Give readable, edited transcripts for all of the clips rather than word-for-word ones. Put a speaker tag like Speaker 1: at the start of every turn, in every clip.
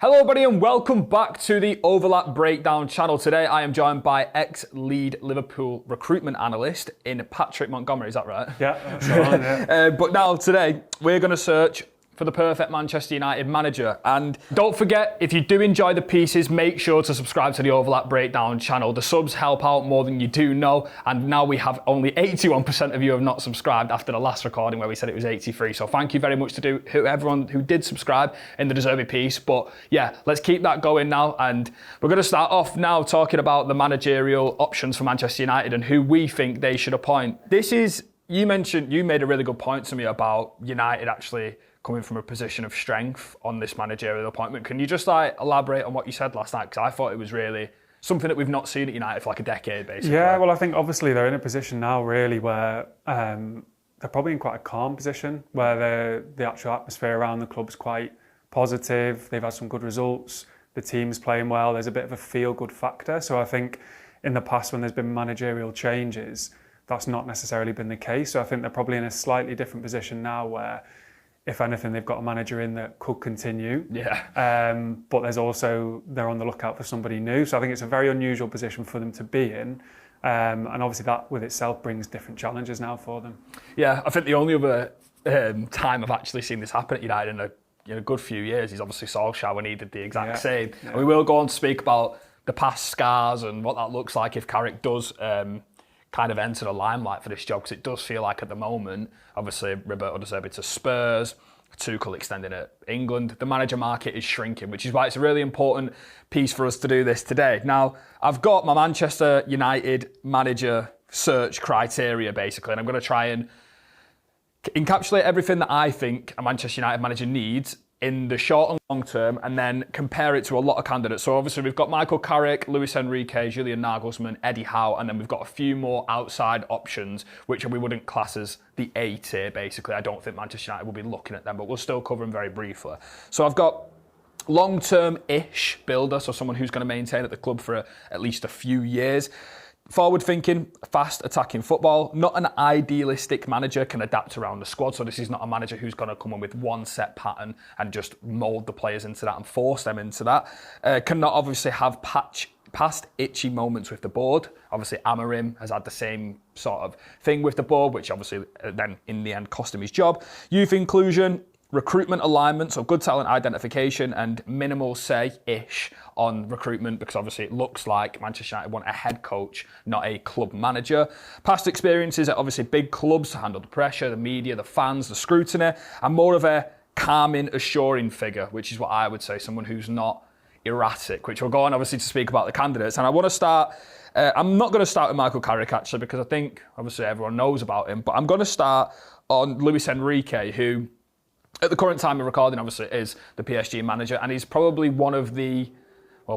Speaker 1: Hello everybody and welcome back to the Overlap Breakdown channel. Today I am joined by ex-lead Liverpool recruitment analyst in Patrick Montgomery, is that right?
Speaker 2: Yeah, that's right, yeah.
Speaker 1: But now today we're going to search for the perfect Manchester United manager. And don't forget, if you do enjoy the pieces, make sure to subscribe to the Overlap Breakdown channel. The subs help out more than you do know. And now we have only 81% of you have not subscribed after the last recording where we said it was 83. So thank you very much to everyone who did subscribe in the deserving piece. But yeah, let's keep that going now. And we're going to start off now talking about the managerial options for Manchester United and who we think they should appoint. You made a really good point to me about United actually coming from a position of strength on this managerial appointment. Can you just elaborate on what you said last night? Because I thought it was really something that we've not seen at United for like a decade, basically.
Speaker 2: Yeah, well, I think obviously they're in a position now really where they're probably in quite a calm position, where the actual atmosphere around the club's quite positive. They've had some good results. The team's playing well. There's a bit of a feel-good factor. So I think in the past when there's been managerial changes, that's not necessarily been the case. So I think they're probably in a slightly different position now where, if anything, they've got a manager in that could continue.
Speaker 1: Yeah.
Speaker 2: But they're on the lookout for somebody new. So I think it's a very unusual position for them to be in. And obviously that with itself brings different challenges now for them.
Speaker 1: Yeah, I think the only other time I've actually seen this happen at United in a good few years is obviously Solskjaer when he did the exact same. Yeah. And we will go on to speak about the past scars and what that looks like if Carrick does kind of enter the limelight for this job, because it does feel like at the moment, obviously Roberto De Zerbi to Spurs, Tuchel extending at England, the manager market is shrinking, which is why it's a really important piece for us to do this today. Now, I've got my Manchester United manager search criteria basically, and I'm going to try and encapsulate everything that I think a Manchester United manager needs in the short and long term, and then compare it to a lot of candidates. So obviously we've got Michael Carrick, Luis Enrique, Julian Nagelsmann, Eddie Howe, and then we've got a few more outside options, which we wouldn't class as the A tier, basically. I don't think Manchester United will be looking at them, but we'll still cover them very briefly. So I've got long-term-ish builder, so someone who's going to maintain at the club for at least a few years. Forward-thinking, fast-attacking football. Not an idealistic manager, can adapt around the squad. So this is not a manager who's going to come in with one set pattern and just mould the players into that and force them into that. Cannot obviously have past itchy moments with the board. Obviously, Amorim has had the same sort of thing with the board, which obviously then in the end cost him his job. Youth inclusion, recruitment alignment, so good talent identification and minimal say-ish on recruitment, because obviously it looks like Manchester United want a head coach, not a club manager. Past experiences at obviously big clubs to handle the pressure, the media, the fans, the scrutiny, and more of a calming, assuring figure, which is what I would say, someone who's not erratic, which we'll go on obviously to speak about the candidates. And I want to start, I'm not going to start with Michael Carrick actually, because I think obviously everyone knows about him, but I'm going to start on Luis Enrique, who at the current time of recording, obviously, is the PSG manager, and he's probably one of the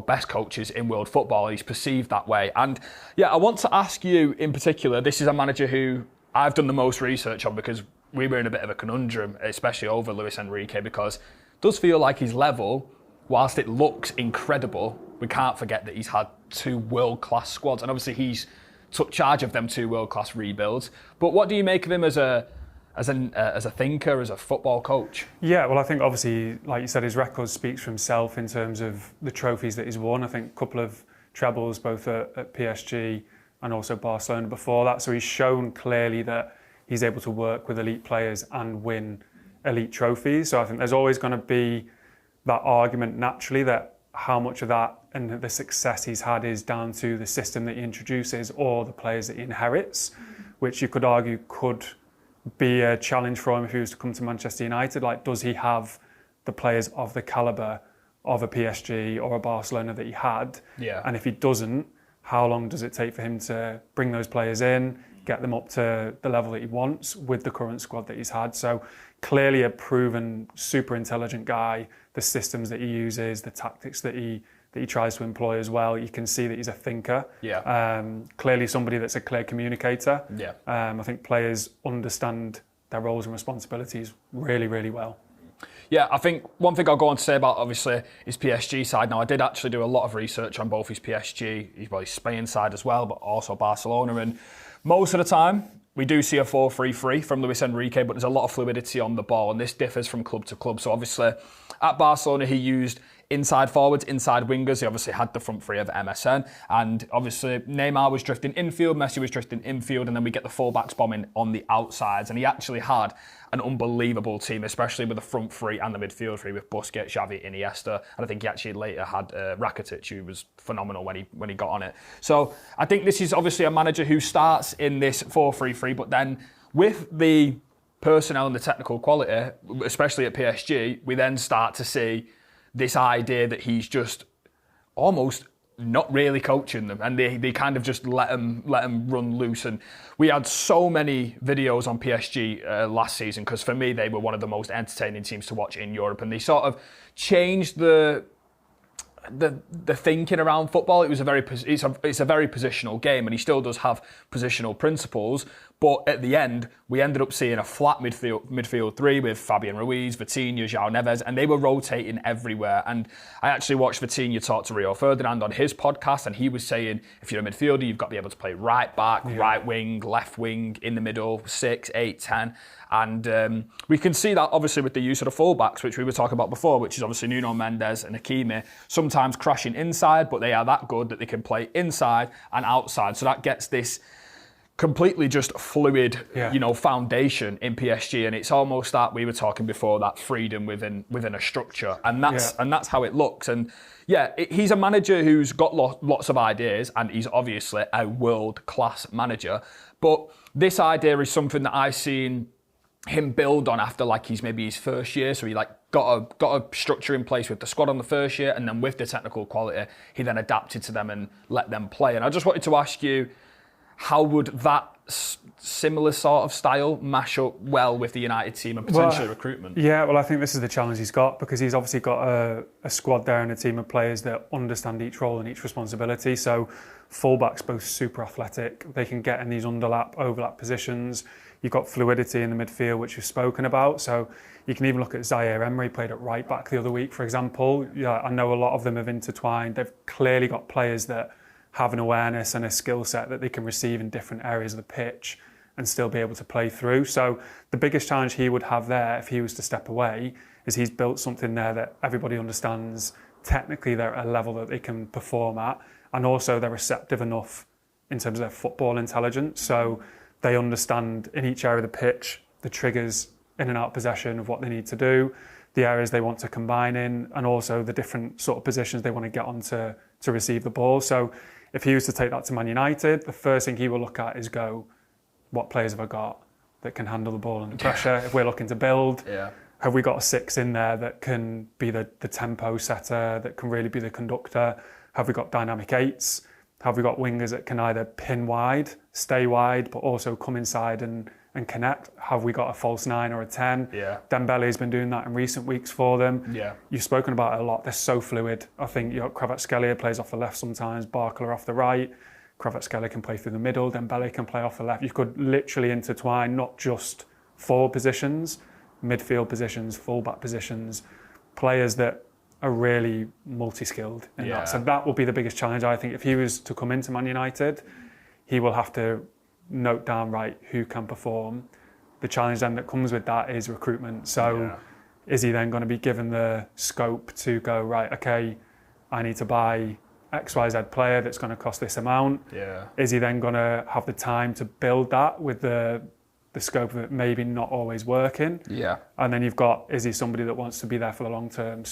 Speaker 1: best coaches in world football. He's perceived that way. And yeah, I want to ask you in particular, this is a manager who I've done the most research on, because we were in a bit of a conundrum, especially over Luis Enrique, because it does feel like his level, whilst it looks incredible, we can't forget that he's had two world-class squads, and obviously he's took charge of them two world-class rebuilds. But what do you make of him as a thinker, as a football coach?
Speaker 2: Yeah, well, I think obviously, like you said, his record speaks for himself in terms of the trophies that he's won. I think a couple of trebles both at PSG and also Barcelona before that. So he's shown clearly that he's able to work with elite players and win elite trophies. So I think there's always going to be that argument naturally that how much of that and the success he's had is down to the system that he introduces or the players that he inherits, which you could argue could be a challenge for him if he was to come to Manchester United. Like, does he have the players of the calibre of a PSG or a Barcelona that he had?
Speaker 1: Yeah.
Speaker 2: And if he doesn't, how long does it take for him to bring those players in, get them up to the level that he wants with the current squad that he's had? So clearly a proven, super intelligent guy. The systems that he uses, the tactics that he tries to employ as well, you can see that he's a thinker.
Speaker 1: Yeah.
Speaker 2: Clearly somebody that's a clear communicator.
Speaker 1: Yeah.
Speaker 2: I think players understand their roles and responsibilities really, really well.
Speaker 1: Yeah, I think one thing I'll go on to say about obviously his PSG side. Now, I did actually do a lot of research on both his PSG, his Spain side as well, but also Barcelona. And most of the time, we do see a 4-3-3 from Luis Enrique, but there's a lot of fluidity on the ball, and this differs from club to club. So obviously, at Barcelona, he used inside forwards, inside wingers. He obviously had the front three of MSN, and obviously Neymar was drifting infield, Messi was drifting infield, and then we get the fullbacks bombing on the outsides. And he actually had an unbelievable team, especially with the front three and the midfield three with Busquets, Xavi, Iniesta, and I think he actually later had Rakitic, who was phenomenal when he got on it. So I think this is obviously a manager who starts in this 4-3-3, but then with the personnel and the technical quality, especially at PSG, we then start to see this idea that he's just almost not really coaching them, and they kind of just let him run loose. And we had so many videos on PSG last season, because for me they were one of the most entertaining teams to watch in Europe, and they sort of changed the thinking around football. It's a very positional game, and he still does have positional principles. But at the end, we ended up seeing a flat midfield three with Fabian Ruiz, Vitinha, João Neves, and they were rotating everywhere. And I actually watched Vitinha talk to Rio Ferdinand on his podcast, and he was saying, if you're a midfielder, you've got to be able to play right back, right wing, left wing, in the middle, 6, 8, 10. And we can see that obviously with the use of the fullbacks, which we were talking about before, which is obviously Nuno Mendes and Hakimi, sometimes crashing inside, but they are that good that they can play inside and outside. So that gets this completely just fluid, foundation in PSG, and it's almost that we were talking before, that freedom within a structure, and that's how it looks. And he's a manager who's got lots of ideas, and he's obviously a world-class manager. But this idea is something that I've seen him build on after maybe his first year. So he got a structure in place with the squad on the first year, and then with the technical quality, he then adapted to them and let them play. And I just wanted to ask you, how would that similar sort of style mash up well with the United team and potentially recruitment?
Speaker 2: Yeah, well, I think this is the challenge he's got, because he's obviously got a squad there and a team of players that understand each role and each responsibility. So fullbacks both super athletic. They can get in these overlap positions. You've got fluidity in the midfield, which you've spoken about. So you can even look at Zaire Emery, played at right back the other week, for example. Yeah, I know a lot of them have intertwined. They've clearly got players that have an awareness and a skill set that they can receive in different areas of the pitch and still be able to play through. So the biggest challenge he would have there, if he was to step away, is he's built something there that everybody understands. Technically, they're at a level that they can perform at, and also they're receptive enough in terms of their football intelligence. So they understand in each area of the pitch the triggers in and out possession of what they need to do, the areas they want to combine in, and also the different sort of positions they want to get on to receive the ball. So if he was to take that to Man United, the first thing he will look at is what players have I got that can handle the ball under pressure? If we're looking to build, have we got a 6 in there that can be the tempo setter, that can really be the conductor? Have we got dynamic 8s? Have we got wingers that can either pin wide, stay wide, but also come inside and connect? Have we got a false 9 or a 10?
Speaker 1: Yeah.
Speaker 2: Dembele's been doing that in recent weeks for them.
Speaker 1: Yeah.
Speaker 2: You've spoken about it a lot. They're so fluid. I think Kvaratskhelia plays off the left sometimes, Barcola off the right. Kvaratskhelia can play through the middle, Dembele can play off the left. You could literally intertwine not just forward positions, midfield positions, fullback positions, players that are really multi-skilled in that. So that will be the biggest challenge, I think. If he was to come into Man United, he will have to note down, who can perform. The challenge then that comes with that is recruitment. So is he then going to be given the scope to go, okay, I need to buy XYZ player that's going to cost this amount? Is he then going to have the time to build that with the scope of it maybe not always working? And then you've got, is he somebody that wants to be there for the long term?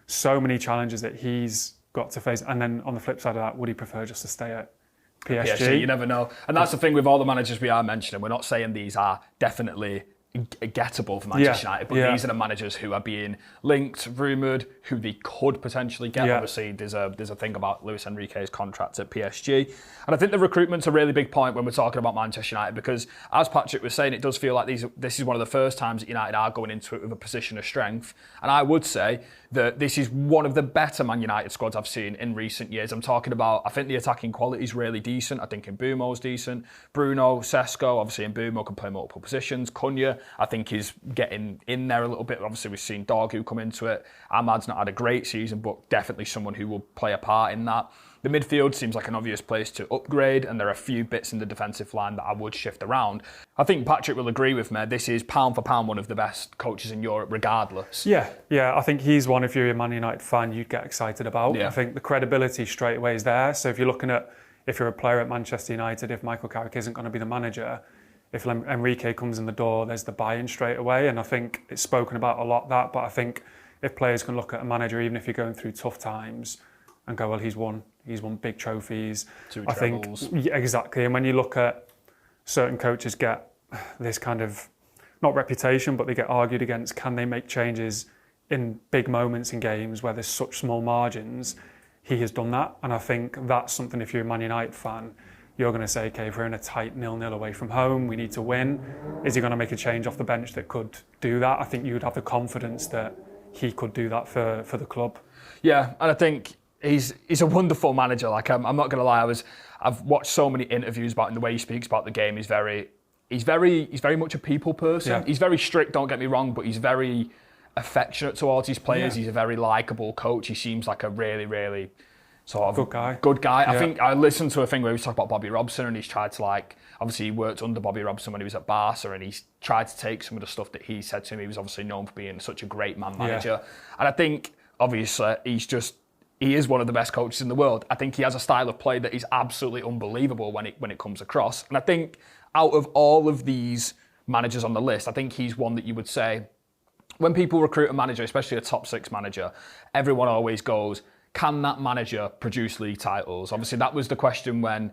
Speaker 2: So many challenges that he's got to face. And then on the flip side of that, would he prefer just to stay at PSG?
Speaker 1: You never know. And that's the thing with all the managers we are mentioning. We're not saying these are definitely gettable for Manchester United, but these are the managers who are being linked, rumoured, who they could potentially get. Obviously, there's a thing about Luis Enrique's contract at PSG. And I think the recruitment's a really big point when we're talking about Manchester United, because as Patrick was saying, it does feel like this is one of the first times that United are going into it with a position of strength. And I would say that this is one of the better Man United squads I've seen in recent years. I'm talking about, I think the attacking quality is really decent. I think Mbeumo's decent. Bruno, Sesko, obviously Mbeumo can play multiple positions. Cunha, I think he's getting in there a little bit. Obviously, we've seen Dorgu come into it. Ahmad's not had a great season, but definitely someone who will play a part in that. The midfield seems like an obvious place to upgrade, and there are a few bits in the defensive line that I would shift around. I think Patrick will agree with me. This is pound for pound one of the best coaches in Europe, regardless.
Speaker 2: Yeah. I think he's one, if you're a Man United fan, you'd get excited about. I think the credibility straight away is there. So if you're looking at, if you're a player at Manchester United, if Michael Carrick isn't going to be the manager, if Enrique comes in the door, there's the buy-in straight away. And I think it's spoken about a lot, that. But I think if players can look at a manager, even if you're going through tough times, and go, well, he's won big trophies.
Speaker 1: Two
Speaker 2: trebles.
Speaker 1: Think,
Speaker 2: yeah, exactly. And when you look at certain coaches get this kind of, not reputation, but they get argued against, can they make changes in big moments in games where there's such small margins? He has done that. And I think that's something, if you're a Man United fan, you're going to say, okay, if we're in a tight 0-0 away from home, we need to win. Is he going to make a change off the bench that could do that? I think you would have the confidence that he could do that for the club. Yeah,
Speaker 1: and I think he's a wonderful manager. Like I'm not going to lie, I've watched so many interviews about him. The way he speaks about the game is very much a people person. Yeah. He's very strict, don't get me wrong, but he's very affectionate towards his players. Yeah. He's a very likeable coach. He seems like a really, really sort of good guy. Yeah. I think I listened to a thing where he was talking about Bobby Robson, and he's tried to, like, obviously he worked under Bobby Robson when he was at Barca, and he's tried to take some of the stuff that he said to him. He was obviously known for being such a great man manager. Yeah. And I think obviously he is one of the best coaches in the world. I think he has a style of play that is absolutely unbelievable when it comes across. And I think out of all of these managers on the list, I think he's one that you would say, when people recruit a manager, especially a top six manager, everyone always goes, can that manager produce league titles? Obviously, that was the question when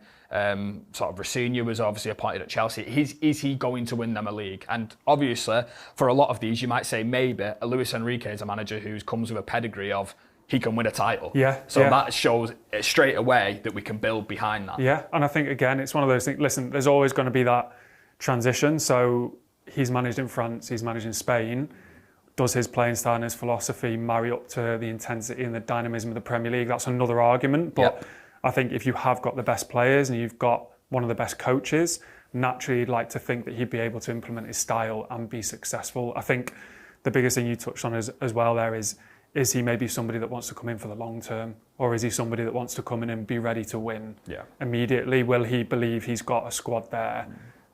Speaker 1: sort of Rossini was obviously appointed at Chelsea. Is he going to win them a league? And obviously, for a lot of these, you might say maybe a Luis Enrique is a manager who comes with a pedigree of he can win a title. Yeah. So that shows straight away that we can build behind that.
Speaker 2: Yeah, and I think, again, it's one of those things, listen, there's always going to be that transition. So he's managed in France, he's managed in Spain. Does his playing style and his philosophy marry up to the intensity and the dynamism of the Premier League? That's another argument. But I think if you have got the best players and you've got one of the best coaches, naturally you'd like to think that he'd be able to implement his style and be successful. I think the biggest thing you touched on as well there is he maybe somebody that wants to come in for the long term, or is he somebody that wants to come in and be ready to win immediately? Will he believe he's got a squad there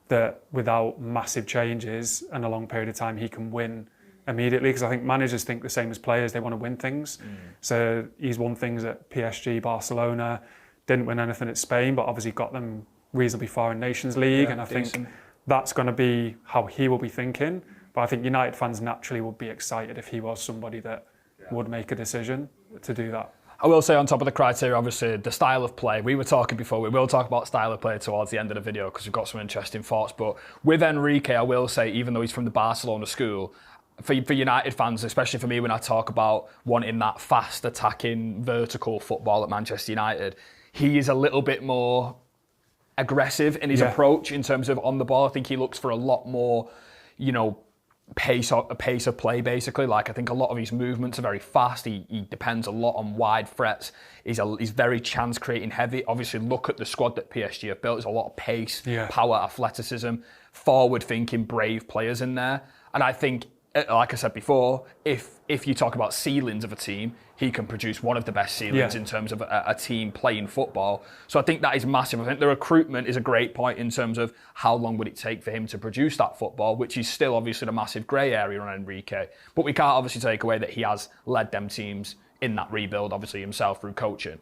Speaker 2: that without massive changes and a long period of time he can win immediately? Because I think managers think the same as players, they want to win things. So he's won things at PSG, Barcelona, didn't win anything at Spain, but obviously got them reasonably far in Nations League, and I think that's going to be how he will be thinking. But I think United fans naturally would be excited if he was somebody that would make a decision to do that.
Speaker 1: I will say, on top of the criteria, obviously, the style of play. We were talking before, we will talk about style of play towards the end of the video because we've got some interesting thoughts. But with Enrique, I will say, even though he's from the Barcelona school, for United fans, especially for me when I talk about wanting that fast attacking vertical football at Manchester United, he is a little bit more aggressive in his approach in terms of on the ball. I think he looks for a lot more, pace of play, basically. Like, I think a lot of his movements are very fast. He depends a lot on wide threats. He's very chance creating heavy. Obviously, look at the squad that PSG have built. There's a lot of pace, power, athleticism, forward thinking, brave players in there. And I think, like I said before, if you talk about ceilings of a team, he can produce one of the best ceilings in terms of a team playing football. So I think that is massive. I think the recruitment is a great point in terms of how long would it take for him to produce that football, which is still obviously the massive grey area on Enrique. But we can't obviously take away that he has led them teams in that rebuild, obviously himself through coaching.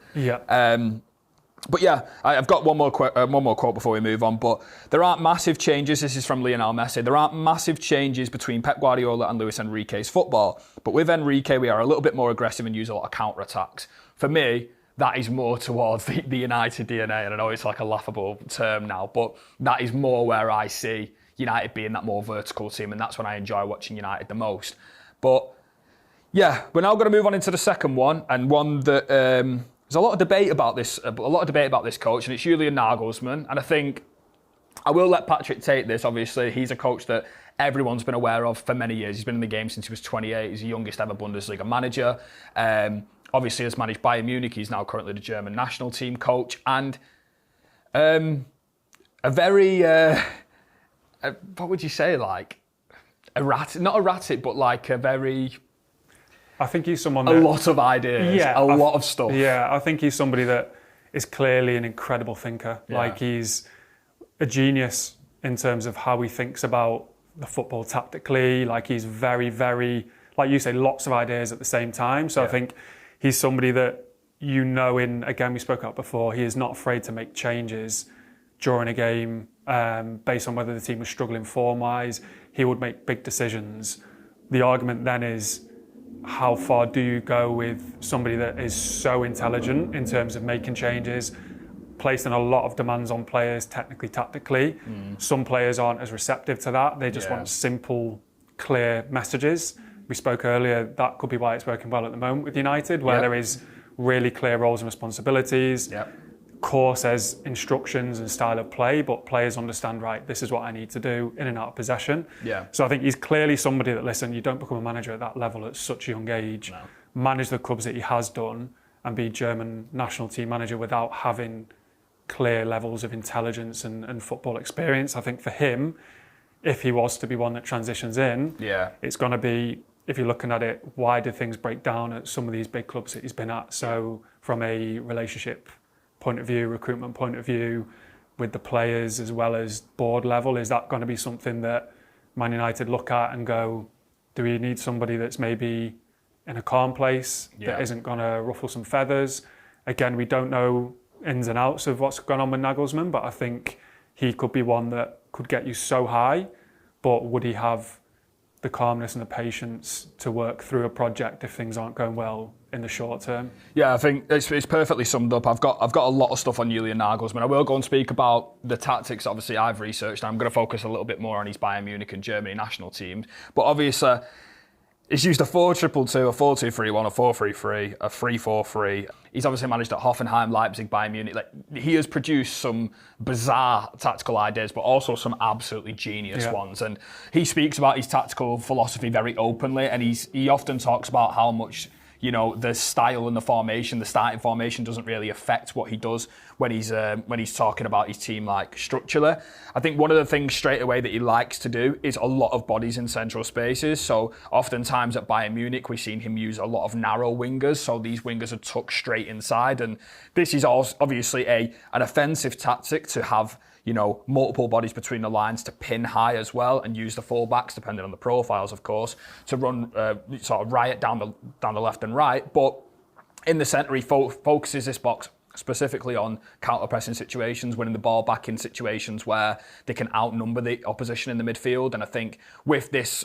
Speaker 1: But yeah, I've got one more quote before we move on. But there aren't massive changes. This is from Lionel Messi. There aren't massive changes between Pep Guardiola and Luis Enrique's football. But with Enrique, we are a little bit more aggressive and use a lot of counter-attacks. For me, that is more towards the United DNA. And I know it's like a laughable term now, but that is more where I see United being that more vertical team. And that's when I enjoy watching United the most. But yeah, we're now going to move on into the second one, and one that... there's a lot of debate about this coach, and it's Julian Nagelsmann. And I think I will let Patrick take this. Obviously, he's a coach that everyone's been aware of for many years. He's been in the game since he was 28. He's the youngest ever Bundesliga manager. Obviously, has managed Bayern Munich. He's now currently the German national team coach, and a very what would you say, like erratic? Not erratic, but like a very.
Speaker 2: I think he's someone
Speaker 1: a lot of ideas, a lot of stuff.
Speaker 2: Yeah, I think he's somebody that is clearly an incredible thinker.
Speaker 1: Yeah.
Speaker 2: Like, he's a genius in terms of how he thinks about the football tactically. Like, he's very, very, like you say, lots of ideas at the same time. So I think he's somebody that, again, we spoke about before, he is not afraid to make changes during a game based on whether the team was struggling form-wise. He would make big decisions. The argument then is, how far do you go with somebody that is so intelligent in terms of making changes, placing a lot of demands on players technically, tactically? Some players aren't as receptive to that. They just want simple, clear messages. We spoke earlier, that could be why it's working well at the moment with United, where there is really clear roles and responsibilities. Core says instructions and style of play, but players understand, right, this is what I need to do in and out of possession. So I think he's clearly somebody that, listen, you don't become a manager at that level at such a young age, manage the clubs that he has done, and be German national team manager without having clear levels of intelligence and football experience. I think for him, if he was to be one that transitions in, it's going to be, if you're looking at it, why did things break down at some of these big clubs that he's been at? So from a relationship point of view, recruitment point of view, with the players as well as board level, is that going to be something that Man United look at and go, do we need somebody that's maybe in a calm place, that isn't going to ruffle some feathers? Again, we don't know ins and outs of what's going on with Nagelsmann, but I think he could be one that could get you so high, but would he have the calmness and the patience to work through a project if things aren't going well in the short term?
Speaker 1: Yeah, I think it's perfectly summed up. I've got a lot of stuff on Julian Nagelsmann. I will go and speak about the tactics. Obviously, I've researched. I'm going to focus a little bit more on his Bayern Munich and Germany national teams. But obviously, he's used a 4-2-2-2, a 4-2-3-1, a 4-3-3, a 3-4-3. He's obviously managed at Hoffenheim, Leipzig, Bayern Munich. Like, he has produced some bizarre tactical ideas, but also some absolutely genius ones. And he speaks about his tactical philosophy very openly, and he often talks about how much, you know, the style and the formation, the starting formation doesn't really affect what he does when he's talking about his team, like, structurally. I think one of the things straight away that he likes to do is a lot of bodies in central spaces. So oftentimes at Bayern Munich, we've seen him use a lot of narrow wingers. So these wingers are tucked straight inside. And this is also obviously an offensive tactic to have, you know, multiple bodies between the lines to pin high as well, and use the full-backs, depending on the profiles, of course, to run sort of riot down the left and right. But in the centre, he focuses this box specifically on counter-pressing situations, winning the ball back in situations where they can outnumber the opposition in the midfield. And I think with this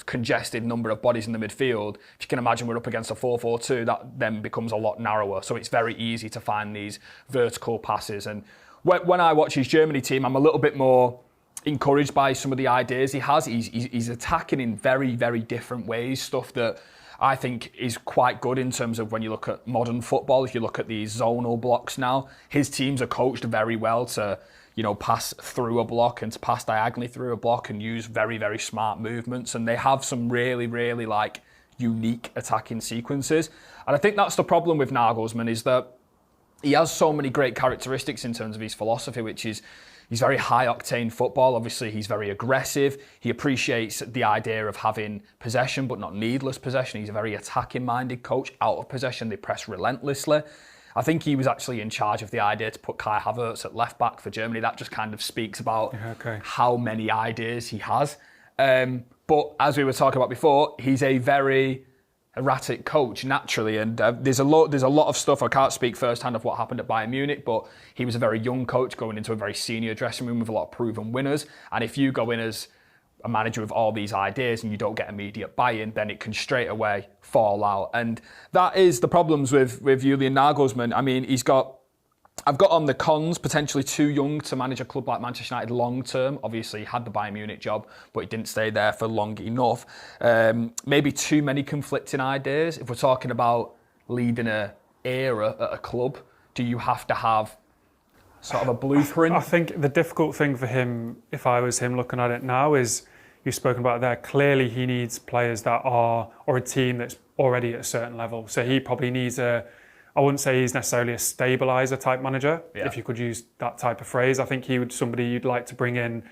Speaker 1: congested number of bodies in the midfield, if you can imagine we're up against a 4-4-2, that then becomes a lot narrower. So it's very easy to find these vertical passes. And when I watch his Germany team, I'm a little bit more encouraged by some of the ideas he has. He's attacking in very, very different ways, stuff that I think is quite good in terms of when you look at modern football. If you look at these zonal blocks now, his teams are coached very well to, you know, pass through a block and to pass diagonally through a block and use very, very smart movements. And they have some really, really, like, unique attacking sequences. And I think that's the problem with Nagelsmann, is that he has so many great characteristics in terms of his philosophy, which is he's very high-octane football. Obviously, he's very aggressive. He appreciates the idea of having possession, but not needless possession. He's a very attacking-minded coach. Out of possession, they press relentlessly. I think he was actually in charge of the idea to put Kai Havertz at left-back for Germany. That just kind of speaks about how many ideas he has. But as we were talking about before, he's a very erratic coach naturally, and there's a lot of stuff. I can't speak firsthand of what happened at Bayern Munich, but he was a very young coach going into a very senior dressing room with a lot of proven winners. And if you go in as a manager with all these ideas and you don't get immediate buy-in, then it can straight away fall out. And that is the problems with Julian Nagelsmann. I mean, I've got on the cons, potentially too young to manage a club like Manchester United long term. Obviously, he had the Bayern Munich job, but he didn't stay there for long enough. Maybe too many conflicting ideas. If we're talking about leading an era at a club, do you have to have sort of a blueprint?
Speaker 2: I think the difficult thing for him, if I was him looking at it now, is you've spoken about there. Clearly, he needs players that are, or a team that's already at a certain level. So he probably needs I wouldn't say he's necessarily a stabiliser type manager, if you could use that type of phrase. I think he would somebody you'd like to bring in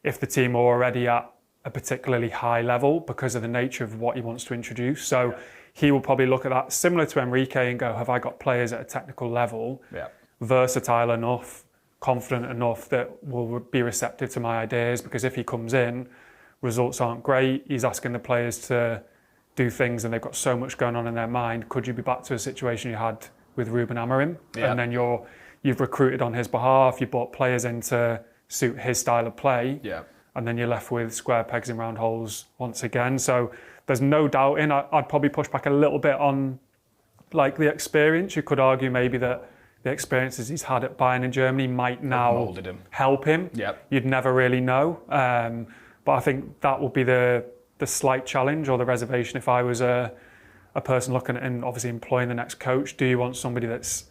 Speaker 2: if the team are already at a particularly high level because of the nature of what he wants to introduce. So he will probably look at that similar to Enrique and go, have I got players at a technical level versatile enough, confident enough that will be receptive to my ideas. Because if he comes in, results aren't great, he's asking the players to do things and they've got so much going on in their mind. Could you be back to a situation you had with Ruben Amorim?
Speaker 1: Yeah.
Speaker 2: And then you've recruited on his behalf, you brought players in to suit his style of play, and then you're left with square pegs in round holes once again. So there's no doubt I'd probably push back a little bit on like the experience. You could argue maybe that the experiences he's had at Bayern in Germany might now help him. You'd never really know. But I think that would be the slight challenge or the reservation if I was a person looking at and obviously employing the next coach. Do you want somebody that's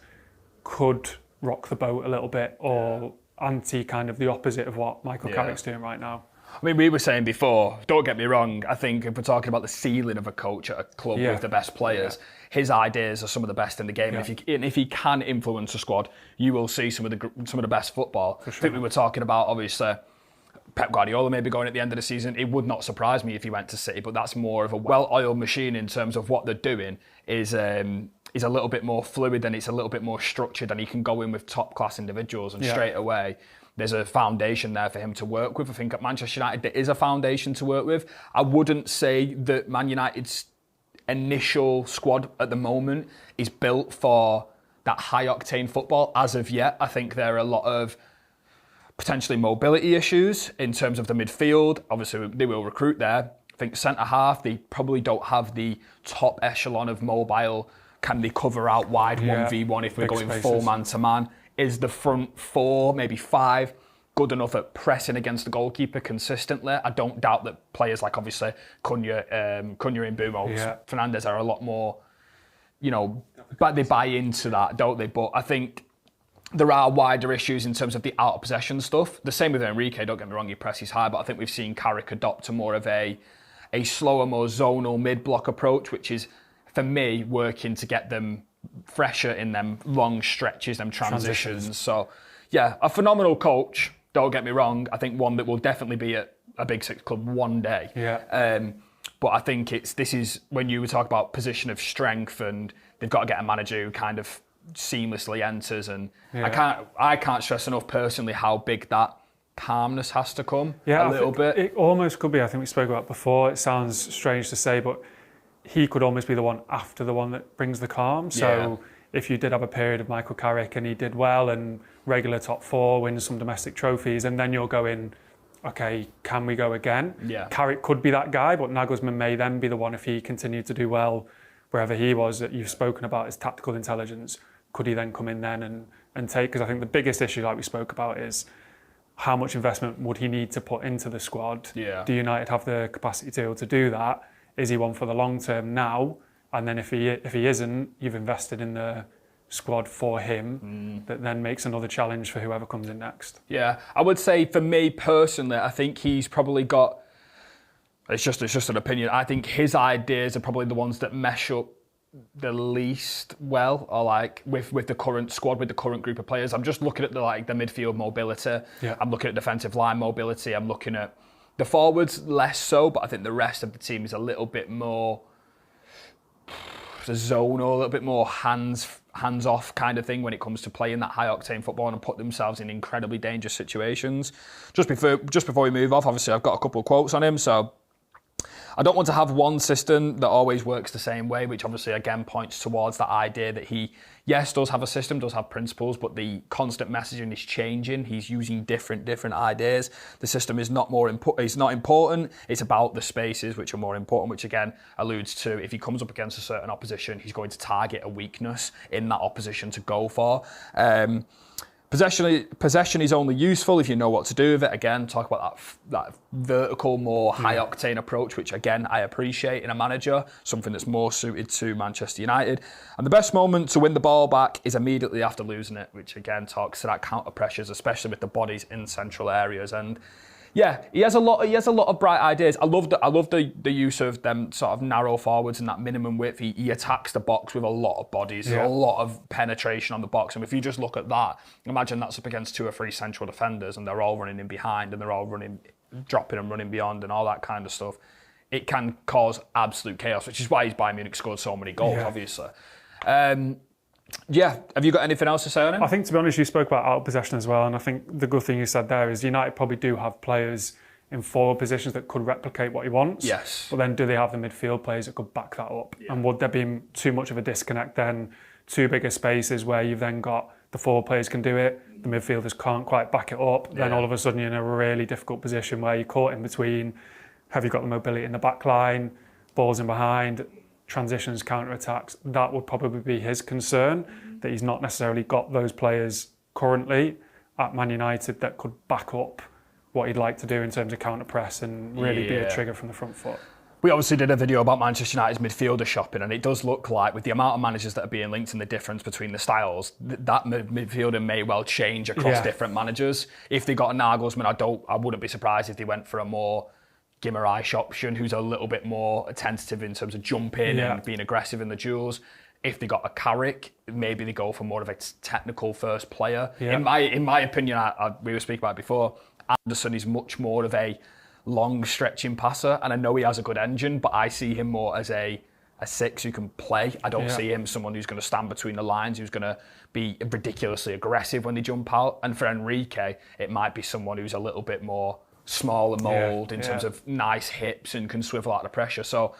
Speaker 2: could rock the boat a little bit, or anti kind of the opposite of what Michael Carrick's doing right now?
Speaker 1: I mean, we were saying before, don't get me wrong, I think if we're talking about the ceiling of a coach at a club with the best players, his ideas are some of the best in the game. And if he can influence a squad, you will see some of the best football. I think we were talking about, obviously, Pep Guardiola maybe going at the end of the season. It would not surprise me if he went to City, but that's more of a well-oiled machine in terms of what they're doing is a little bit more fluid and it's a little bit more structured, and he can go in with top-class individuals and straight away there's a foundation there for him to work with. I think at Manchester United there is a foundation to work with. I wouldn't say that Man United's initial squad at the moment is built for that high-octane football as of yet. I think there are a lot of potentially mobility issues in terms of the midfield. Obviously, they will recruit there. I think centre-half, they probably don't have the top echelon of mobile. Can they cover out wide 1v1 if we're going full man-to-man? Is the front four, maybe five, good enough at pressing against the goalkeeper consistently? I don't doubt that players like, obviously, Cunha and Mbeumo, Fernandes are a lot more, but they buy into that, don't they? But I think there are wider issues in terms of the out-of-possession stuff. The same with Enrique, don't get me wrong, he presses high, but I think we've seen Carrick adopt a more of a slower, more zonal mid-block approach, which is, for me, working to get them fresher in them long stretches, them transitions. So, a phenomenal coach, don't get me wrong. I think one that will definitely be at a Big Six club one day. But I think this is when you were talking about position of strength, and they've got to get a manager who kind of seamlessly enters, and I can't stress enough personally how big that calmness has to come a little bit.
Speaker 2: It almost could be, I think we spoke about before, it sounds strange to say, but he could almost be the one after the one that brings the calm. So if you did have a period of Michael Carrick and he did well and regular top four, wins some domestic trophies, and then you're going, okay, can we go again? Carrick could be that guy, but Nagelsmann may then be the one if he continued to do well wherever he was, that you've spoken about his tactical intelligence. Could he then come in then and take? Because I think the biggest issue, like we spoke about, is how much investment would he need to put into the squad? Do United have the capacity to be able to do that? Is he one for the long term now? And then if he isn't, you've invested in the squad for him that then makes another challenge for whoever comes in next.
Speaker 1: I would say for me personally, I think he's probably got, it's just an opinion, I think his ideas are probably the ones that mesh up the least well, or like with the current squad, with the current group of players. I'm just looking at the midfield mobility. I'm looking at defensive line mobility. I'm looking at the forwards less so, but I think the rest of the team is a little bit more zonal, a little bit more hands-off kind of thing when it comes to playing that high-octane football and put themselves in incredibly dangerous situations. Just before we move off, obviously I've got a couple of quotes on him, so I don't want to have one system that always works the same way, which obviously again points towards that idea that he, yes, does have a system, does have principles, but the constant messaging is changing. He's using different ideas. The system is not important. It's about the spaces which are more important, which again alludes to if he comes up against a certain opposition, he's going to target a weakness in that opposition to go for. Possession is only useful if you know what to do with it. Again, talk about that vertical, more high-octane approach, which again, I appreciate in a manager, something that's more suited to Manchester United. And the best moment to win the ball back is immediately after losing it, which again talks to that counter pressures, especially with the bodies in central areas. And he has a lot of bright ideas. I love the use of them sort of narrow forwards and that minimum width. He attacks the box with a lot of bodies. There's a lot of penetration on the box. And if you just look at that, imagine that's up against 2 or 3 central defenders and they're all running in behind and they're all dropping and running beyond and all that kind of stuff. It can cause absolute chaos, which is why Bayern Munich scored so many goals, obviously. Yeah, have you got anything else to say on him?
Speaker 2: I think, to be honest, you spoke about out of possession as well, and I think the good thing you said there is United probably do have players in forward positions that could replicate what he wants.
Speaker 1: Yes.
Speaker 2: But then do they have the midfield players that could back that up? Yeah. And would there be too much of a disconnect then? Too big a spaces where you've then got the forward players can do it, the midfielders can't quite back it up. Then all of a sudden you're in a really difficult position where you're caught in between. Have you got the mobility in the back line, balls in behind, transitions, counter-attacks? That would probably be his concern, that he's not necessarily got those players currently at Man United that could back up what he'd like to do in terms of counter-press and really be a trigger from the front foot.
Speaker 1: We obviously did a video about Manchester United's midfielder shopping, and it does look like, with the amount of managers that are being linked and the difference between the styles, that midfielder may well change across different managers. If they got a Nagelsmann, I wouldn't be surprised if they went for a more Guimaraes option, who's a little bit more attentive in terms of jumping and being aggressive in the duels. If they got a Carrick, maybe they go for more of a technical first player. Yeah. In my opinion, we were speaking about it before, Anderson is much more of a long stretching passer, and I know he has a good engine, but I see him more as a six who can play. I don't see him someone who's going to stand between the lines, who's going to be ridiculously aggressive when they jump out. And for Enrique, it might be someone who's a little bit more smaller mould in terms of nice hips and can swivel out the pressure. So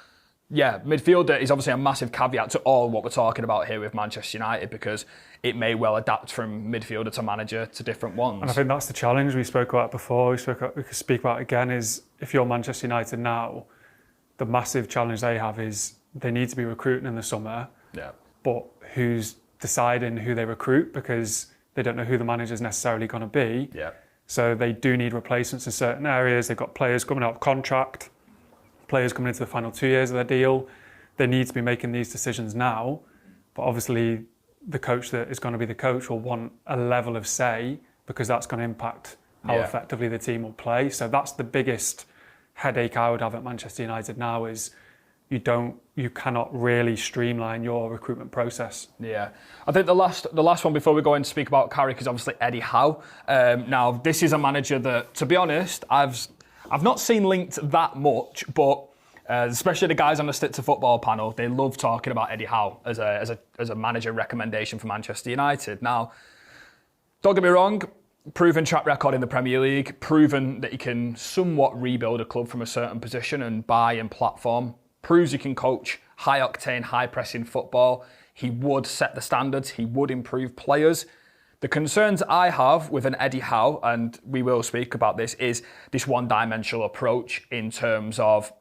Speaker 1: yeah, midfielder is obviously a massive caveat to all what we're talking about here with Manchester United, because it may well adapt from midfielder to manager to different ones.
Speaker 2: And I think that's the challenge we spoke about before, we could speak about again, is if you're Manchester United now, the massive challenge they have is they need to be recruiting in the summer, but who's deciding who they recruit, because they don't know who the manager's necessarily going to be. So they do need replacements in certain areas. They've got players coming out of contract, players coming into the final 2 years of their deal. They need to be making these decisions now, but obviously the coach that is going to be the coach will want a level of say, because that's going to impact how effectively the team will play. So that's the biggest headache I would have at Manchester United now, is you cannot really streamline your recruitment process. Yeah,
Speaker 1: I think the last one before we go in to speak about Carrick is obviously Eddie Howe. Now this is a manager that, to be honest, I've not seen linked that much, but especially the guys on the Stick to Football panel, they love talking about Eddie Howe as a manager recommendation for Manchester United. Now, don't get me wrong, proven track record in the Premier League, proven that he can somewhat rebuild a club from a certain position and buy and platform, proves he can coach high octane, high pressing football. He would set the standards, he would improve players. The concerns I have with an Eddie Howe, and we will speak about this, is this one-dimensional approach in terms of,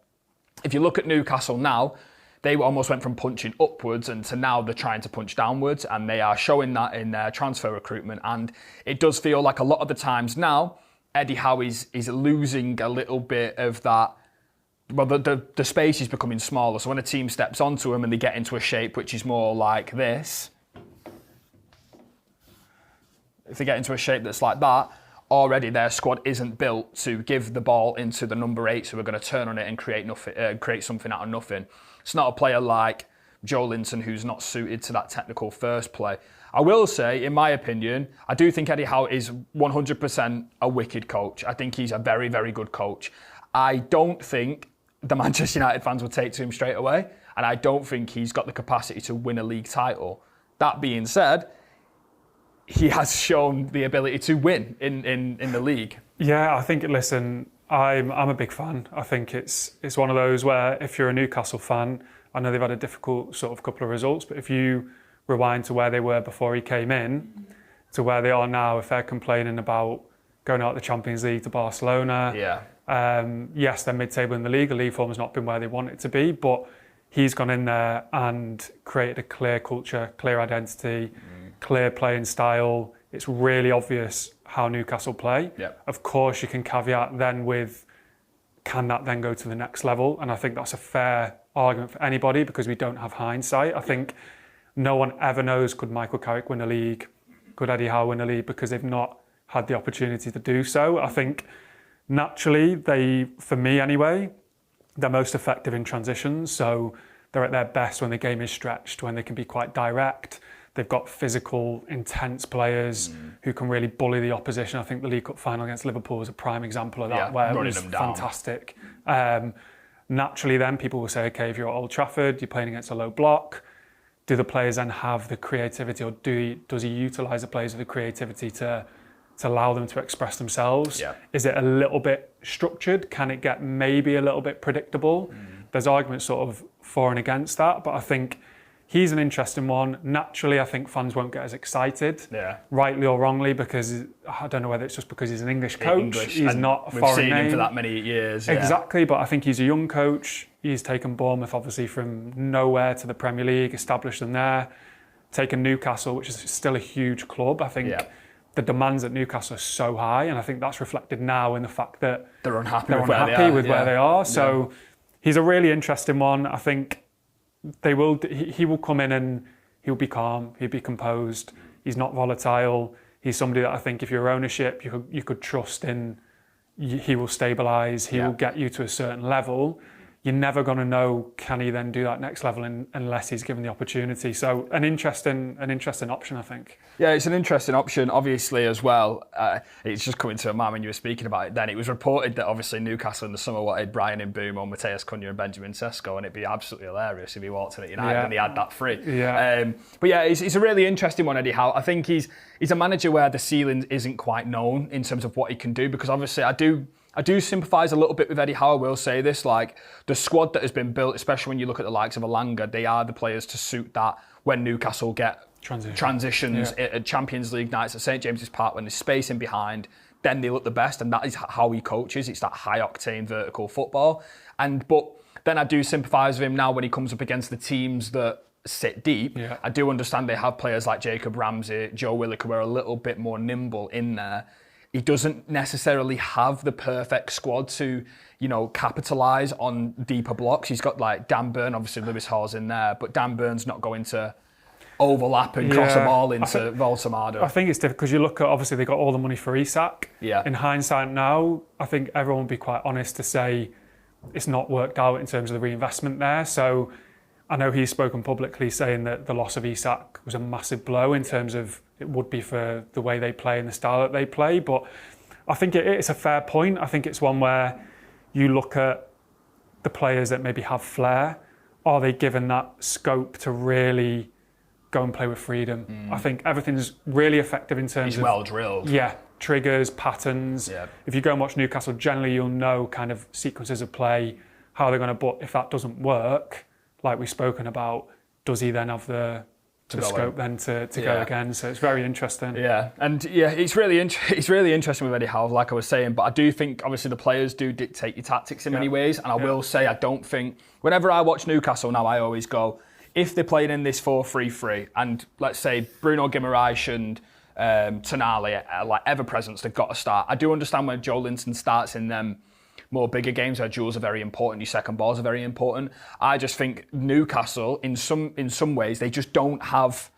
Speaker 1: if you look at Newcastle now, they almost went from punching upwards and to now they're trying to punch downwards, and they are showing that in their transfer recruitment. And it does feel like a lot of the times now, Eddie Howe is losing a little bit of that. Well, the space is becoming smaller. So when a team steps onto him and they get into a shape which is more like this, if they get into a shape that's like that, already their squad isn't built to give the ball into the number 8, so we're going to turn on it and create something out of nothing. It's not a player like Joe Linton who's not suited to that technical first play. I will say, in my opinion, I do think Eddie Howe is 100% a wicked coach. I think he's a very, very good coach. I don't think the Manchester United fans would take to him straight away, and I don't think he's got the capacity to win a league title. That being said, he has shown the ability to win in the league.
Speaker 2: Yeah, I think, listen, I'm a big fan. I think it's one of those where if you're a Newcastle fan, I know they've had a difficult sort of couple of results, but if you rewind to where they were before he came in to where they are now, if they're complaining about going out of the Champions League to Barcelona, yes, they're mid-table in the league form has not been where they want it to be, but he's gone in there and created a clear culture, clear identity, clear playing style. It's really obvious how Newcastle play. Of course, you can caveat then with, can that then go to the next level? And I think that's a fair argument for anybody, because we don't have hindsight. I think no one ever knows, could Michael Carrick win a league? Could Eddie Howe win a league? Because they've not had the opportunity to do so. I think naturally, for me anyway, they're most effective in transitions. So they're at their best when the game is stretched, when they can be quite direct. They've got physical, intense players who can really bully the opposition. I think the League Cup final against Liverpool was a prime example of that, where it was fantastic. Naturally then, people will say, okay, if you're at Old Trafford, you're playing against a low block, do the players then have the creativity, or does he utilise the players with the creativity to allow them to express themselves?
Speaker 1: Yeah.
Speaker 2: Is it a little bit structured? Can it get maybe a little bit predictable? There's arguments sort of for and against that, but I think he's an interesting one. Naturally, I think fans won't get as excited, rightly or wrongly, because I don't know whether it's just because he's an English coach. He's not a foreign name.
Speaker 1: We've seen him for that many years.
Speaker 2: Exactly, but I think he's a young coach. He's taken Bournemouth, obviously, from nowhere to the Premier League, established them there. Taken Newcastle, which is still a huge club. I think the demands at Newcastle are so high, and I think that's reflected now in the fact that
Speaker 1: they're unhappy
Speaker 2: with where they are. So he's a really interesting one. I think he will come in and he'll be calm, he'll be composed. He's not volatile. He's somebody that I think if you're ownership, you could trust in. He will stabilise. He will get you to a certain level. You're never going to know, can he then do that next level unless he's given the opportunity. So an interesting option, I think.
Speaker 1: Yeah, it's an interesting option, obviously, as well. It's just coming to mind when you were speaking about it then. It was reported that obviously Newcastle in the summer wanted Brian Mbeumo, Mateus Cunha and Benjamin Sesko, and it'd be absolutely hilarious if he walked in at United and he had that free.
Speaker 2: Yeah.
Speaker 1: But yeah, it's a really interesting one, Eddie Howe. I think he's a manager where the ceiling isn't quite known in terms of what he can do, because obviously I do sympathise a little bit with Eddie Howe. I will say this, like the squad that has been built, especially when you look at the likes of Alanga, they are the players to suit that when Newcastle get transitions at Champions League nights at St James's Park, when there's space in behind, then they look the best, and that is how he coaches. It's that high-octane vertical football. But then I do sympathise with him now when he comes up against the teams that sit deep.
Speaker 2: Yeah.
Speaker 1: I do understand they have players like Jacob Ramsey, Joe Willock, who are a little bit more nimble in there. He doesn't necessarily have the perfect squad to, capitalise on deeper blocks. He's got like Dan Burn, obviously Lewis Hall's in there, but Dan Burn's not going to overlap and cross a ball into Voltamado.
Speaker 2: I think it's difficult because you look at, obviously they got all the money for Isak.
Speaker 1: Yeah.
Speaker 2: In hindsight now, I think everyone would be quite honest to say it's not worked out in terms of the reinvestment there. So I know he's spoken publicly saying that the loss of Isak was a massive blow in terms of it would be for the way they play and the style that they play. But I think it's a fair point. I think it's one where you look at the players that maybe have flair. Are they given that scope to really go and play with freedom? I think everything's really effective in terms of...
Speaker 1: He's well drilled.
Speaker 2: Yeah, triggers, patterns.
Speaker 1: Yeah.
Speaker 2: If you go and watch Newcastle, generally you'll know kind of sequences of play, how they're going to... But if that doesn't work, like we've spoken about, does he then have the scope then to go again? So it's very interesting.
Speaker 1: Yeah, and it's really interesting with Eddie Howe, like I was saying. But I do think obviously the players do dictate your tactics in many ways, and I will say I don't think whenever I watch Newcastle now, I always go, if they're playing in this 4-3-3, and let's say Bruno Guimaraes and Tonali are like ever presence, they've got to start. I do understand when Joe Linton starts in them more bigger games where duels are very important, your second balls are very important. I just think Newcastle, in some ways, they just don't have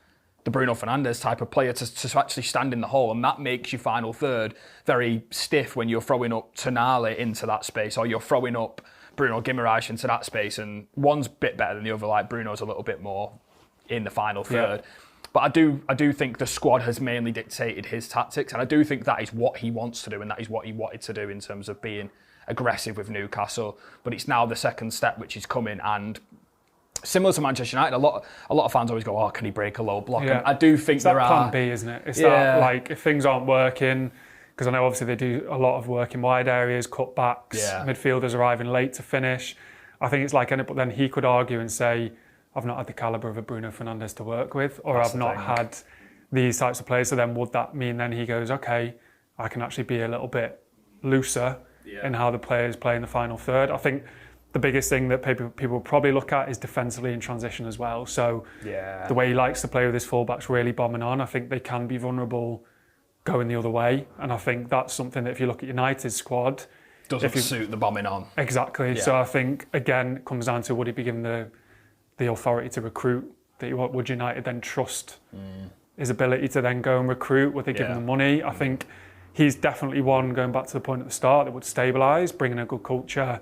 Speaker 1: the Bruno Fernandes type of player to actually stand in the hole, and that makes your final third very stiff when you're throwing up Tonali into that space, or you're throwing up Bruno Guimaraes into that space, and one's a bit better than the other, like Bruno's a little bit more in the final third. But I do think the squad has mainly dictated his tactics, and I do think that is what he wants to do, and that is what he wanted to do in terms of being aggressive with Newcastle. But it's now the second step which is coming, and similar to Manchester United, a lot of fans always go, can he break a low block?
Speaker 2: Yeah.
Speaker 1: And I do think
Speaker 2: it's that plan B, isn't it? It's that, like, if things aren't working, because I know obviously they do a lot of work in wide areas, cutbacks, midfielders arriving late to finish. I think it's like, but then he could argue and say, I've not had the calibre of a Bruno Fernandes to work with, or I've not had these types of players. So then would that mean then he goes, okay, I can actually be a little bit looser in how the players play in the final third? I think the biggest thing that people probably look at is defensively in transition as well. So the way he likes to play with his fullbacks really bombing on, I think they can be vulnerable going the other way. And I think that's something that if you look at United's squad...
Speaker 1: Doesn't suit the bombing on.
Speaker 2: Exactly. Yeah. So I think, again, it comes down to would he be given the authority to recruit? Would United then trust his ability to then go and recruit? Would they give him the money? I think he's definitely one, going back to the point at the start, that would stabilise, bring in a good culture.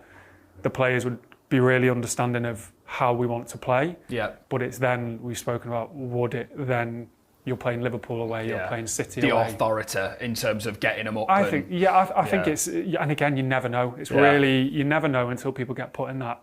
Speaker 2: The players would be really understanding of how we want to play.
Speaker 1: Yeah.
Speaker 2: But it's then, we've spoken about, would it then you're playing Liverpool away, you're playing City away.
Speaker 1: The authority in terms of getting them up.
Speaker 2: I think it's, and again, you never know. It's really, you never know until people get put in that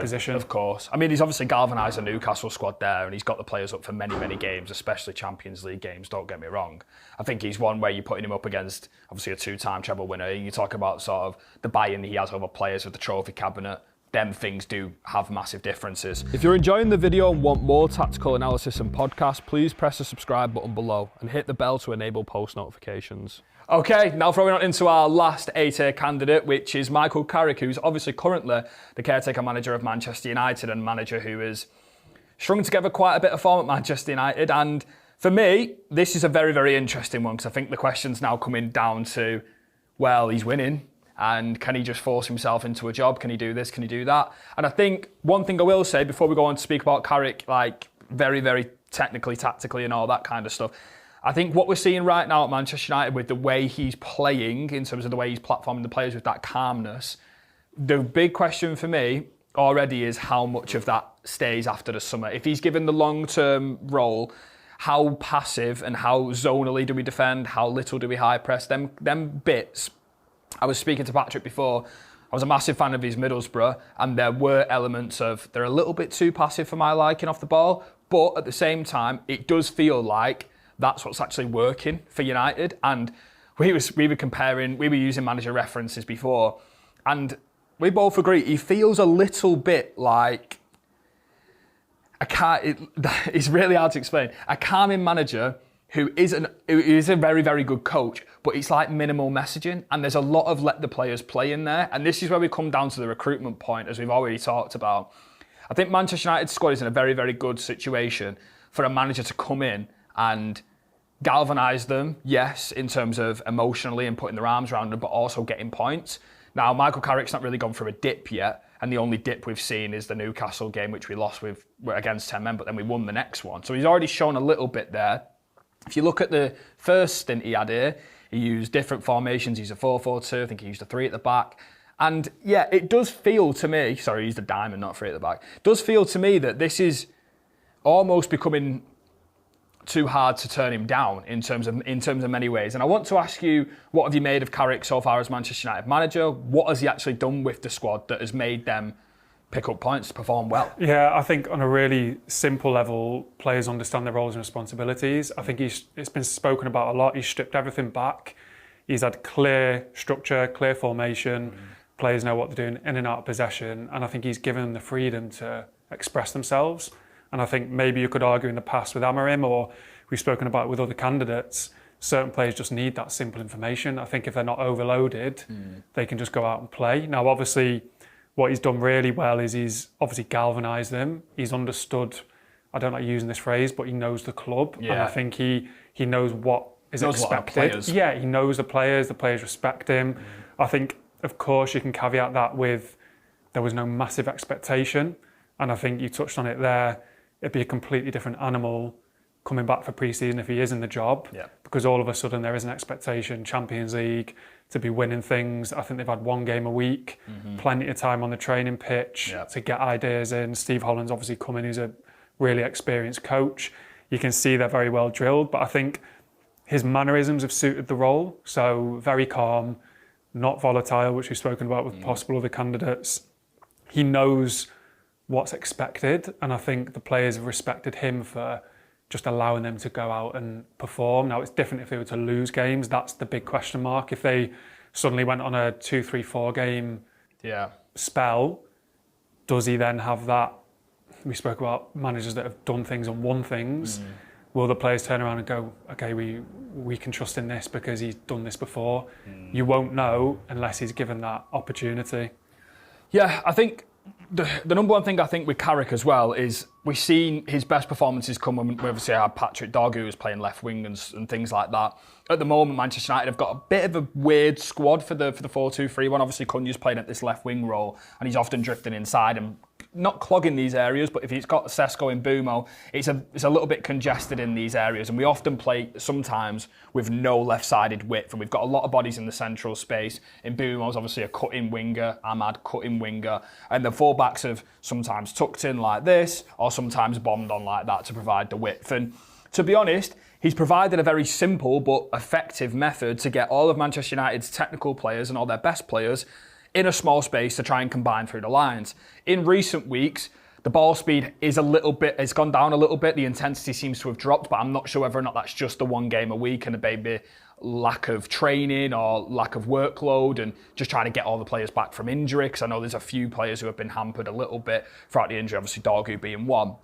Speaker 2: position.
Speaker 1: Of course. I mean, he's obviously galvanised a Newcastle squad there, and he's got the players up for many, many games, especially Champions League games, don't get me wrong. I think he's one where you're putting him up against, obviously, a 2-time treble winner. You talk about sort of the buy-in he has over players with the trophy cabinet. Them things do have massive differences. If you're enjoying the video and want more tactical analysis and podcasts, please press the subscribe button below and hit the bell to enable post notifications. Okay, now throwing on into our last 8A candidate, which is Michael Carrick, who's obviously currently the caretaker manager of Manchester United and manager who has strung together quite a bit of form at Manchester United. And for me, this is a very, very interesting one because I think the question's now coming down to, well, he's winning. And can he just force himself into a job? Can he do this? Can he do that? And I think one thing I will say before we go on to speak about Carrick, like very, very technically, tactically and all that kind of stuff, I think what we're seeing right now at Manchester United with the way he's playing, in terms of the way he's platforming the players with that calmness, the big question for me already is how much of that stays after the summer. If he's given the long-term role, how passive and how zonally do we defend? How little do we high press? Them bits. I was speaking to Patrick before. I was a massive fan of his Middlesbrough, and there were elements of they're a little bit too passive for my liking off the ball, but at the same time, it does feel like that's what's actually working for United. And we were using manager references before, and we both agree he feels a little bit like it's really hard to explain. A calming manager who is a very, very good coach, but it's like minimal messaging, and there's a lot of let the players play in there. And this is where we come down to the recruitment point, as we've already talked about. I think Manchester United's squad is in a very, very good situation for a manager to come in and galvanise them, yes, in terms of emotionally and putting their arms around them, but also getting points. Now, Michael Carrick's not really gone through a dip yet, and the only dip we've seen is the Newcastle game, which we lost with against 10 men, but then we won the next one. So he's already shown a little bit there. If you look at the first stint he had here, he used different formations. He used a 4-4-2. I think he used a 3 at the back. And yeah, it does feel to me, sorry, he used a diamond, not 3 at the back. It does feel to me that this is almost becoming too hard to turn him down in terms of many ways. And I want to ask you, what have you made of Carrick so far as Manchester United manager? What has he actually done with the squad that has made them pick up points, to perform well?
Speaker 2: Yeah, I think on a really simple level, players understand their roles and responsibilities. I think it's been spoken about a lot. He's stripped everything back. He's had clear structure, clear formation. Players know what they're doing in and out of possession. And I think he's given them the freedom to express themselves. And I think maybe you could argue in the past with Amorim, or we've spoken about it with other candidates, certain players just need that simple information. I think if they're not overloaded, they can just go out and play. Now, obviously, what he's done really well is he's obviously galvanised them. He's understood, I don't like using this phrase, but he knows the club. Yeah. And I think he knows what is expected. Yeah, he knows the players respect him. I think, of course, you can caveat that with there was no massive expectation. And I think you touched on it there. It'd be a completely different animal coming back for pre-season if he is in the job. Yeah. Because all of a sudden there is an expectation, Champions League, to be winning things. I think they've had 1 game a week, plenty of time on the training pitch to get ideas in. Steve Holland's obviously come in, who's a really experienced coach. You can see they're very well drilled, but I think his mannerisms have suited the role. So very calm, not volatile, which we've spoken about with possible other candidates. He knows what's expected, and I think the players have respected him for just allowing them to go out and perform. Now, it's different if they were to lose games. That's the big question mark. If they suddenly went on a 2-3-4 game spell, does he then have that? We spoke about managers that have done things and won things. Will the players turn around and go, okay, we can trust in this because he's done this before? You won't know unless he's given that opportunity.
Speaker 1: Yeah, I think the number one thing I think with Carrick as well is we've seen his best performances come when we obviously had Patrick Dog, who was playing left wing and things like that. At the moment, Manchester United have got a bit of a weird squad for the 4-2-3-1. Obviously, Cunha's playing at this left wing role, and he's often drifting inside and not clogging these areas, but if he's got Sesko and Bumo, it's a little bit congested in these areas, and we often play sometimes with no left-sided width, and we've got a lot of bodies in the central space. In Bumo's obviously a cut-in winger, Ahmad cut-in winger, and the full-backs have sometimes tucked in like this, or sometimes bombed on like that to provide the width. And to be honest, he's provided a very simple but effective method to get all of Manchester United's technical players and all their best players in a small space to try and combine through the lines. In recent weeks, the ball speed is it's gone down a little bit. The intensity seems to have dropped, but I'm not sure whether or not that's just the one game a week and maybe lack of training or lack of workload and just trying to get all the players back from injury, because I know there's a few players who have been hampered a little bit throughout the injury, obviously Dorgu being one.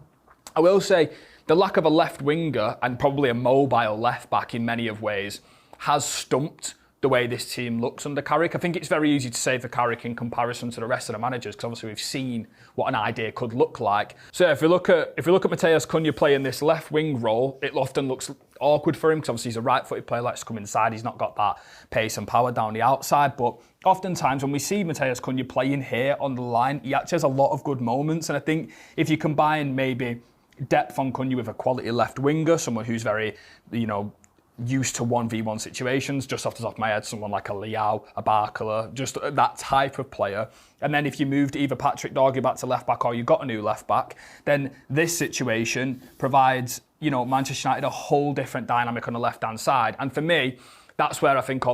Speaker 1: I will say the lack of a left winger and probably a mobile left back in many of ways has stumped the way this team looks under Carrick. I think it's very easy to say for Carrick in comparison to the rest of the managers, because obviously we've seen what an idea could look like. So if we look at Matheus Cunha playing this left wing role, it often looks awkward for him because obviously he's a right-footed player, likes to come inside. He's not got that pace and power down the outside. But oftentimes when we see Matheus Cunha playing here on the line, he actually has a lot of good moments. And I think if you combine maybe depth on Cunha with a quality left winger, someone who's very, used to 1v1 situations, just off the top of my head, someone like a Howe, a Barcola, just that type of player. And then if you moved either Patrick Dorgu back to left back or you got a new left back, then this situation provides, Manchester United a whole different dynamic on the left-hand side. And for me, that's where I think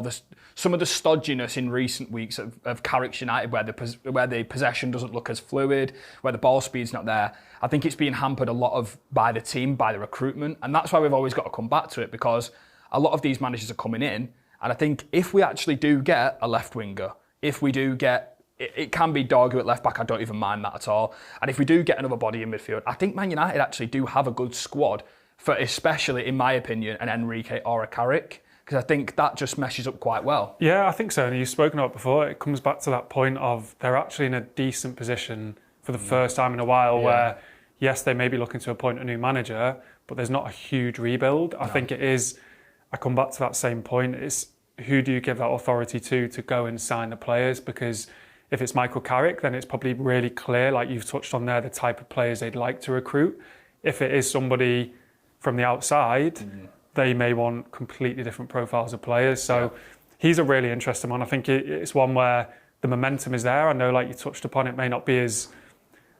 Speaker 1: some of the stodginess in recent weeks of Carrick's United, where the possession doesn't look as fluid, where the ball speed's not there, I think it's being hampered a lot by the team, by the recruitment. And that's why we've always got to come back to it, because a lot of these managers are coming in, and I think if we actually do get a left winger, if we do get, it can be Dorgu at left back, I don't even mind that at all. And if we do get another body in midfield, I think Man United actually do have a good squad for, especially in my opinion, an Enrique or a Carrick, because I think that just meshes up quite well.
Speaker 2: Yeah, I think so. And you've spoken about it before. It comes back to that point of they're actually in a decent position for the first time in a while where, yes, they may be looking to appoint a new manager, but there's not a huge rebuild. I think it is... I come back to that same point. It's who do you give that authority to go and sign the players? Because if it's Michael Carrick, then it's probably really clear, like you've touched on there, the type of players they'd like to recruit. If it is somebody from the outside, they may want completely different profiles of players. So he's a really interesting one. I think it's one where the momentum is there. I know, like you touched upon, it may not be as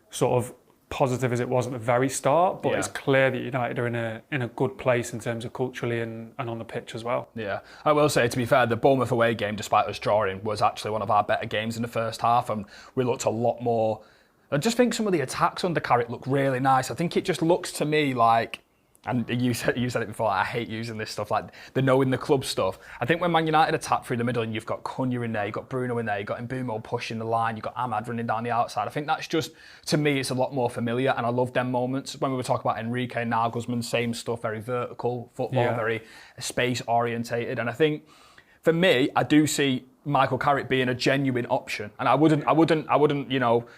Speaker 2: sort of positive as it was at the very start, but it's clear that United are in a good place in terms of culturally and on the pitch as well.
Speaker 1: Yeah, I will say, to be fair, the Bournemouth away game, despite us drawing, was actually one of our better games in the first half, and we looked a lot more. I just think some of the attacks under Carrick look really nice. I think it just looks to me like, and you said it before, I hate using this stuff, like the knowing the club stuff. I think when Man United attack through the middle and you've got Cunha in there, you've got Bruno in there, you've got Mbeumo pushing the line, you've got Ahmad running down the outside. I think that's just, to me, it's a lot more familiar, and I love them moments. When we were talking about Enrique, Nagelsmann, same stuff, very vertical football, very space orientated. And I think, for me, I do see Michael Carrick being a genuine option, and I wouldn't,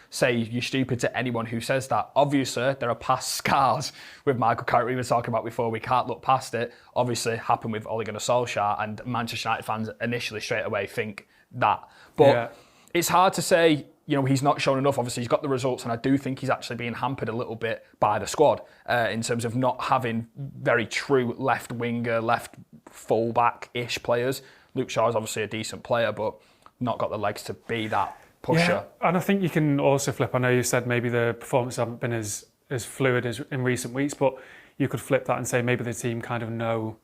Speaker 1: say you're stupid to anyone who says that. Obviously, there are past scars with Michael Carrick. We were talking about before. We can't look past it. Obviously, happened with Ole Gunnar Solskjaer, and Manchester United fans initially straight away think that. But it's hard to say. He's not shown enough. Obviously, he's got the results, and I do think he's actually being hampered a little bit by the squad in terms of not having very true left winger, left full-back-ish players. Luke Shaw is obviously a decent player, but not got the legs to be that pusher.
Speaker 2: Yeah, and I think you can also flip. I know you said maybe the performances haven't been as fluid as in recent weeks, but you could flip that and say maybe the team kind of know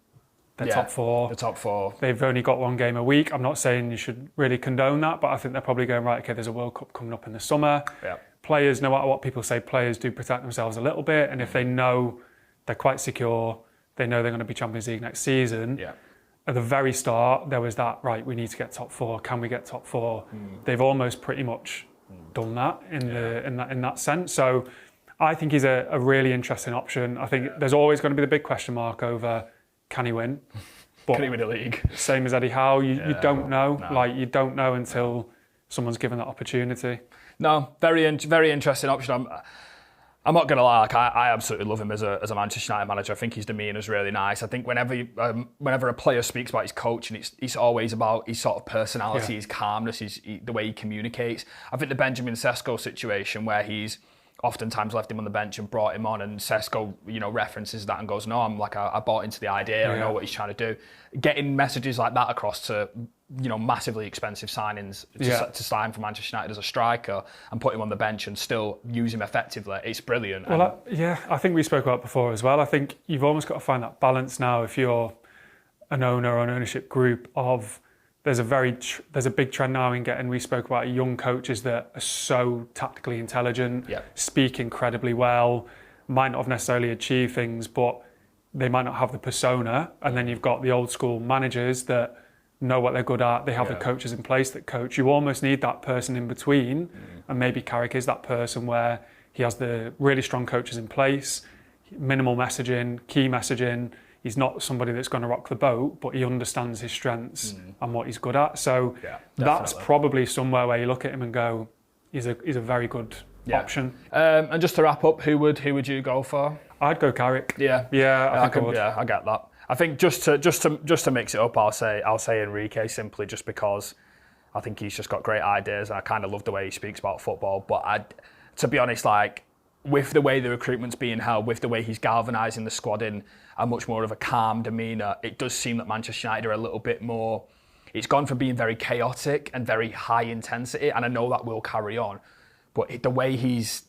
Speaker 2: their top four.
Speaker 1: The top four.
Speaker 2: They've only got one game a week. I'm not saying you should really condone that, but I think they're probably going, right, okay, there's a World Cup coming up in the summer. Yeah. Players, no matter what people say, players do protect themselves a little bit, and if they know they're quite secure, they know they're going to be Champions League next season. Yeah. At the very start, there was that, right, we need to get top four. Can we get top four? They've almost pretty much done that in that sense. So I think he's a really interesting option. I think there's always going to be the big question mark over, can he win? But
Speaker 1: can he win a league?
Speaker 2: Same as Eddie Howe, you don't know. No. Like, you don't know until someone's given that opportunity. No, very interesting option. I'm not going to lie, I absolutely love him as a Manchester United manager. I think his demeanour is really nice. I think whenever a player speaks about his coach, and it's always about his sort of personality, his calmness, the way he communicates. I think the Benjamin Sesko situation, where he's
Speaker 1: oftentimes left him on the bench and brought him on, and Sesko, references that and goes, no, I bought into the idea, I know what he's trying to do. Getting messages like that across to, massively expensive signings to sign for Manchester United as a striker and put him on the bench and still use him effectively, it's brilliant.
Speaker 2: Well, I think we spoke about it before as well. I think you've almost got to find that balance now if you're an owner or an ownership group of, there's a big trend now in getting, we spoke about young coaches that are so tactically intelligent, speak incredibly well, might not have necessarily achieved things, but they might not have the persona. And then you've got the old school managers that know what they're good at, they have the coaches in place that coach. You almost need that person in between, and maybe Carrick is that person where he has the really strong coaches in place, minimal messaging, key messaging. He's not somebody that's going to rock the boat, but he understands his strengths and what he's good at. So that's probably somewhere where you look at him and go, he's a very good option.
Speaker 1: And just to wrap up, who would you go for?
Speaker 2: I'd go Carrick.
Speaker 1: I think I would. Yeah, I get that. I think just to mix it up, I'll say Enrique, simply just because I think he's just got great ideas and I kind of love the way he speaks about football. But to be honest, with the way the recruitment's being held, with the way he's galvanising the squad in a much more of a calm demeanour, it does seem that Manchester United are a little bit more... It's gone from being very chaotic and very high intensity, and I know that will carry on, but the way he's...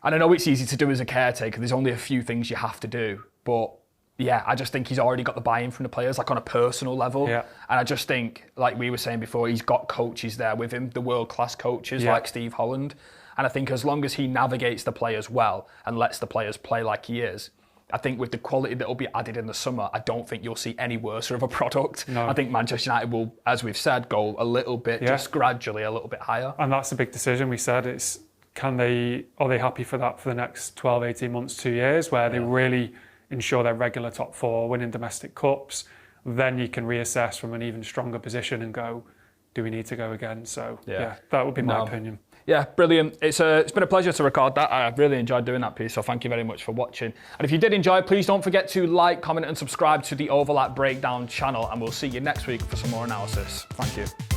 Speaker 1: And I know it's easy to do as a caretaker, there's only a few things you have to do, but I just think he's already got the buy-in from the players, on a personal level. And I just think, like we were saying before, he's got coaches there with him, the world-class coaches like Steve Holland. And I think as long as he navigates the players well and lets the players play like he is, I think with the quality that will be added in the summer, I don't think you'll see any worse of a product. No. I think Manchester United will, as we've said, go a little bit, just gradually a little bit higher. And
Speaker 2: that's the big decision we said. It's, are they happy for that for the next 12, 18 months, 2 years, where they really ensure their regular top four, winning domestic cups? Then you can reassess from an even stronger position and go, do we need to go again? So that would be my opinion.
Speaker 1: Yeah, brilliant. It's been a pleasure to record that. I really enjoyed doing that piece, so thank you very much for watching. And if you did enjoy, please don't forget to like, comment and subscribe to the Overlap Breakdown channel, and we'll see you next week for some more analysis. Thank you.